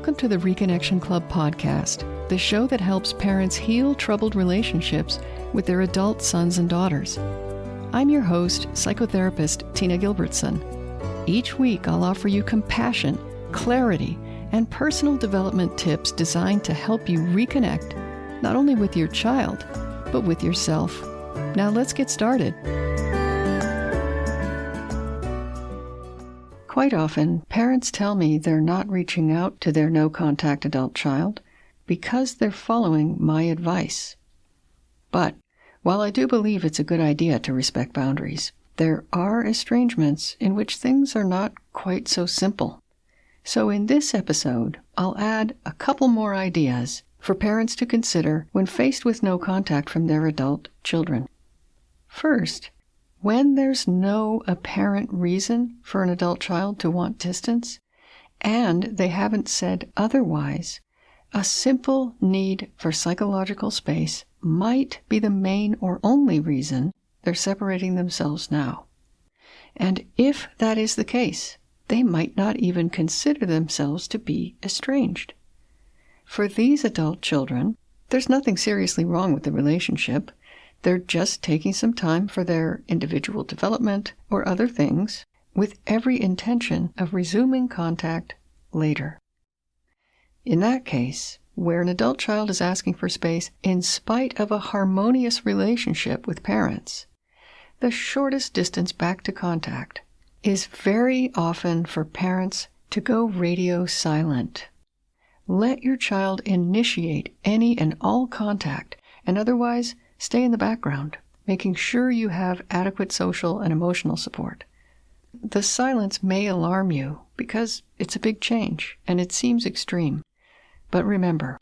Welcome to the Reconnection Club podcast, the show that helps parents heal troubled relationships with their adult sons and daughters. I'm your host, psychotherapist Tina Gilbertson. Each week, I'll offer you compassion, clarity, and personal development tips designed to help you reconnect, not only with your child, but with yourself. Now let's get started. Quite often, parents tell me they're not reaching out to their no-contact adult child because they're following my advice. But while I do believe it's a good idea to respect boundaries, there are estrangements in which things are not quite so simple. So in this episode, I'll add a couple more ideas for parents to consider when faced with no contact from their adult children. First, when there's no apparent reason for an adult child to want distance, and they haven't said otherwise, a simple need for psychological space might be the main or only reason they're separating themselves now. And if that is the case, they might not even consider themselves to be estranged. For these adult children, there's nothing seriously wrong with the relationship. They're just taking some time for their individual development or other things, with every intention of resuming contact later. In that case, where an adult child is asking for space in spite of a harmonious relationship with parents, the shortest distance back to contact is very often for parents to go radio silent. Let your child initiate any and all contact, and otherwise stay in the background, making sure you have adequate social and emotional support. The silence may alarm you because it's a big change and it seems extreme. But remember,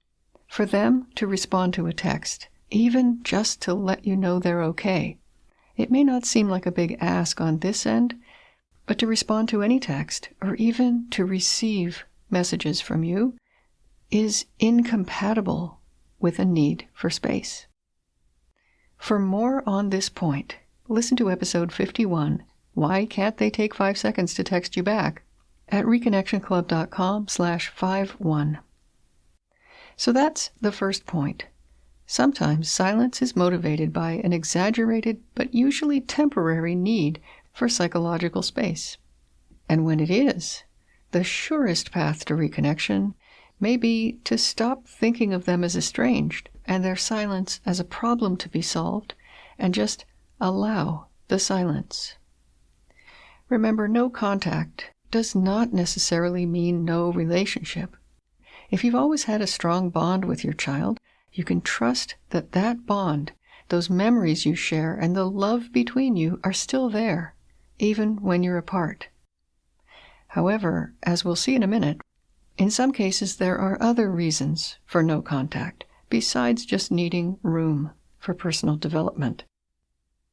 for them to respond to a text, even just to let you know they're okay, it may not seem like a big ask on this end, but to respond to any text or even to receive messages from you is incompatible with a need for space. For more on this point, listen to episode 51, Why Can't They Take 5 Seconds to Text You Back, at reconnectionclub.com/51. So that's the first point. Sometimes silence is motivated by an exaggerated but usually temporary need for psychological space. And when it is, the surest path to reconnection may be to stop thinking of them as estranged and their silence as a problem to be solved, and just allow the silence. Remember, no contact does not necessarily mean no relationship. If you've always had a strong bond with your child, you can trust that that bond, those memories you share, and the love between you are still there, even when you're apart. However, as we'll see in a minute, in some cases there are other reasons for no contact, besides just needing room for personal development.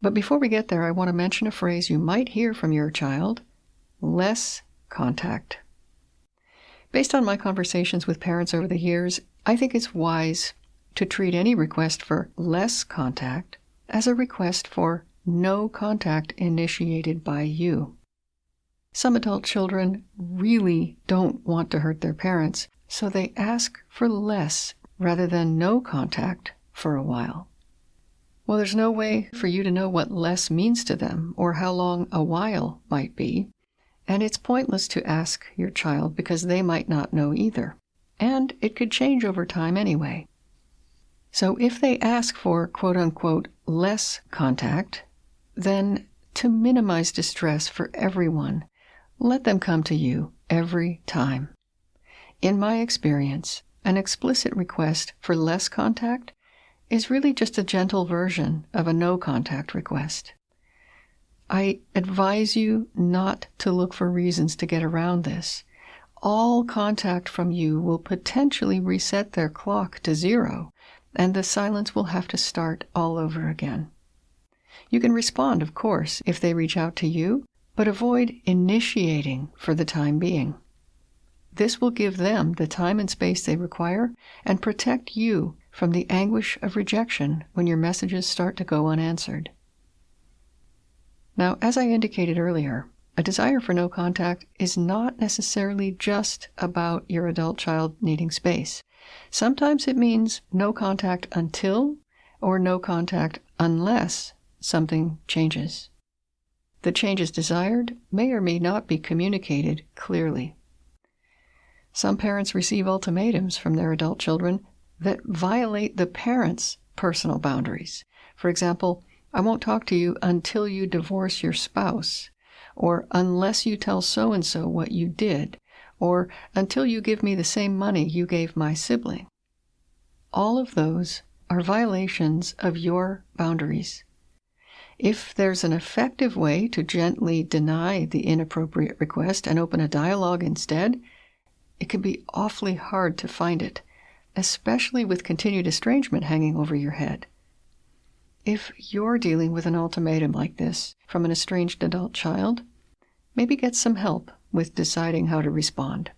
But before we get there, I want to mention a phrase you might hear from your child: less contact. Based on my conversations with parents over the years, I think it's wise to treat any request for less contact as a request for no contact initiated by you. Some adult children really don't want to hurt their parents, so they ask for less rather than no contact for a while. Well, there's no way for you to know what less means to them or how long a while might be, and it's pointless to ask your child because they might not know either, and it could change over time anyway. So if they ask for quote-unquote less contact, then to minimize distress for everyone, let them come to you every time. In my experience, an explicit request for less contact is really just a gentle version of a no-contact request. I advise you not to look for reasons to get around this. All contact from you will potentially reset their clock to 0, and the silence will have to start all over again. You can respond, of course, if they reach out to you, but avoid initiating for the time being. This will give them the time and space they require and protect you from the anguish of rejection when your messages start to go unanswered. Now, as I indicated earlier, A desire for no contact is not necessarily just about your adult child needing space. Sometimes it means no contact until or no contact unless something changes. The changes desired may or may not be communicated clearly. Some parents receive ultimatums from their adult children that violate the parents' personal boundaries. For example, I won't talk to you until you divorce your spouse, or unless you tell so-and-so what you did, or until you give me the same money you gave my sibling. All of those are violations of your boundaries. If there's an effective way to gently deny the inappropriate request and open a dialogue instead, it can be awfully hard to find it, especially with continued estrangement hanging over your head. If you're dealing with an ultimatum like this from an estranged adult child, maybe get some help with deciding how to respond.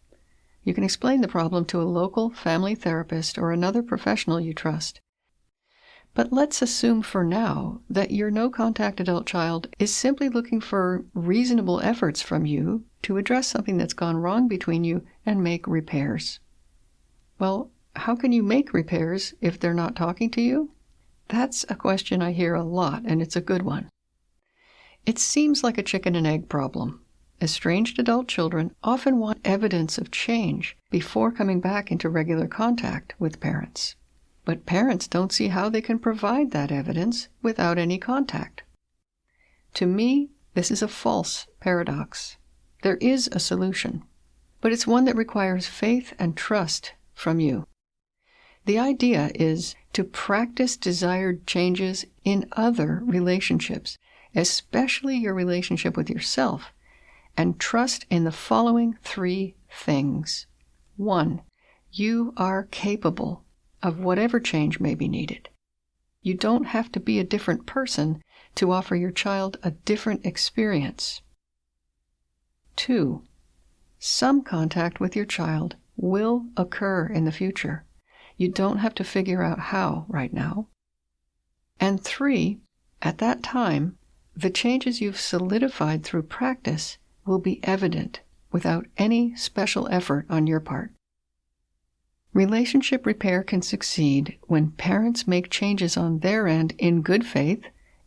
You can explain the problem to a local family therapist or another professional you trust. But let's assume for now that your no-contact adult child is simply looking for reasonable efforts from you to address something that's gone wrong between you and make repairs. Well, how can you make repairs if they're not talking to you? That's a question I hear a lot, and it's a good one. It seems like a chicken and egg problem. Estranged adult children often want evidence of change before coming back into regular contact with parents. But parents don't see how they can provide that evidence without any contact. To me, this is a false paradox. There is a solution, but it's one that requires faith and trust from you. The idea is to practice desired changes in other relationships, especially your relationship with yourself, and trust in the following 3 things. 1, you are capable of whatever change may be needed. You don't have to be a different person to offer your child a different experience. 2, some contact with your child will occur in the future. You don't have to figure out how right now. And 3, at that time, the changes you've solidified through practice will be evident without any special effort on your part. Relationship repair can succeed when parents make changes on their end in good faith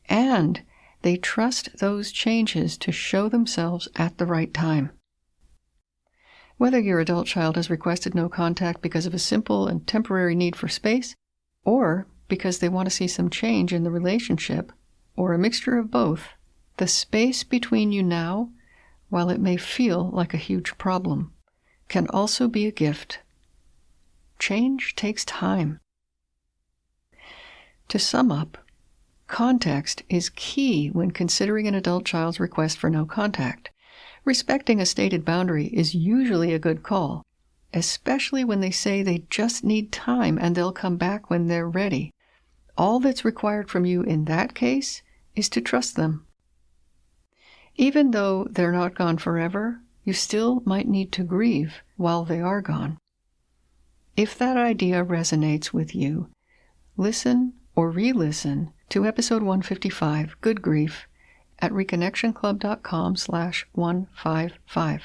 and they trust those changes to show themselves at the right time. Whether your adult child has requested no contact because of a simple and temporary need for space, or because they want to see some change in the relationship, or a mixture of both, the space between you now, while it may feel like a huge problem, can also be a gift. Change takes time. To sum up, context is key when considering an adult child's request for no contact. Respecting a stated boundary is usually a good call, especially when they say they just need time and they'll come back when they're ready. All that's required from you in that case is to trust them. Even though they're not gone forever, you still might need to grieve while they are gone. If that idea resonates with you, listen or re-listen to episode 155, Good Grief, at reconnectionclub.com/155.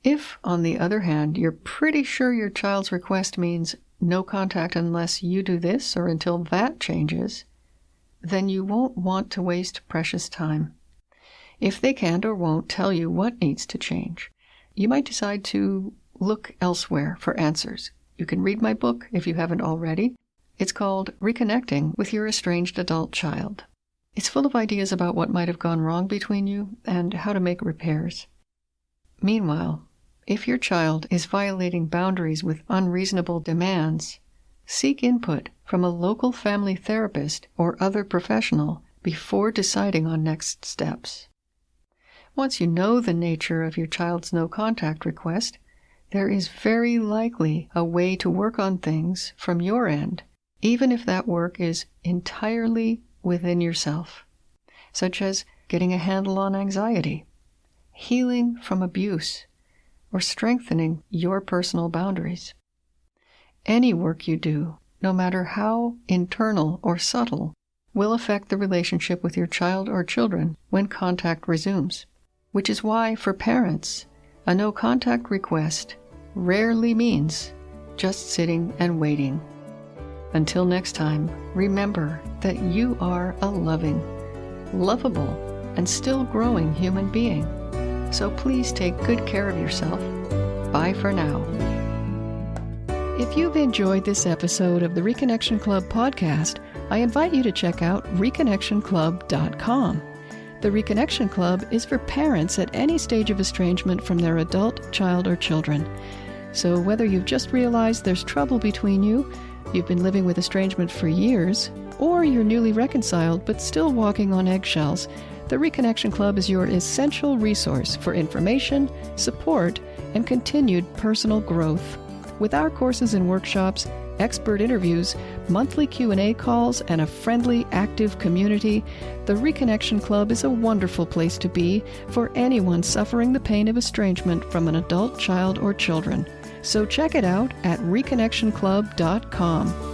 If, on the other hand, you're pretty sure your child's request means no contact unless you do this or until that changes, then you won't want to waste precious time. If they can't or won't tell you what needs to change, you might decide to look elsewhere for answers. You can read my book if you haven't already. It's called Reconnecting with Your Estranged Adult Child. It's full of ideas about what might have gone wrong between you and how to make repairs. Meanwhile, if your child is violating boundaries with unreasonable demands, seek input from a local family therapist or other professional before deciding on next steps. Once you know the nature of your child's no-contact request, there is very likely a way to work on things from your end, even if that work is entirely within yourself, such as getting a handle on anxiety, healing from abuse, or strengthening your personal boundaries. Any work you do, no matter how internal or subtle, will affect the relationship with your child or children when contact resumes. which is why, for parents, a no-contact request rarely means just sitting and waiting. Until next time, remember that you are a loving, lovable, and still growing human being. So please take good care of yourself. Bye for now. If you've enjoyed this episode of the Reconnection Club podcast, I invite you to check out reconnectionclub.com. The Reconnection Club is for parents at any stage of estrangement from their adult, child, or children. So whether you've just realized there's trouble between you, you've been living with estrangement for years, or you're newly reconciled but still walking on eggshells, the Reconnection Club is your essential resource for information, support, and continued personal growth. With our courses and workshops, expert interviews, monthly Q&A calls, and a friendly, active community, the Reconnection Club is a wonderful place to be for anyone suffering the pain of estrangement from an adult, child, or children. So check it out at reconnectionclub.com.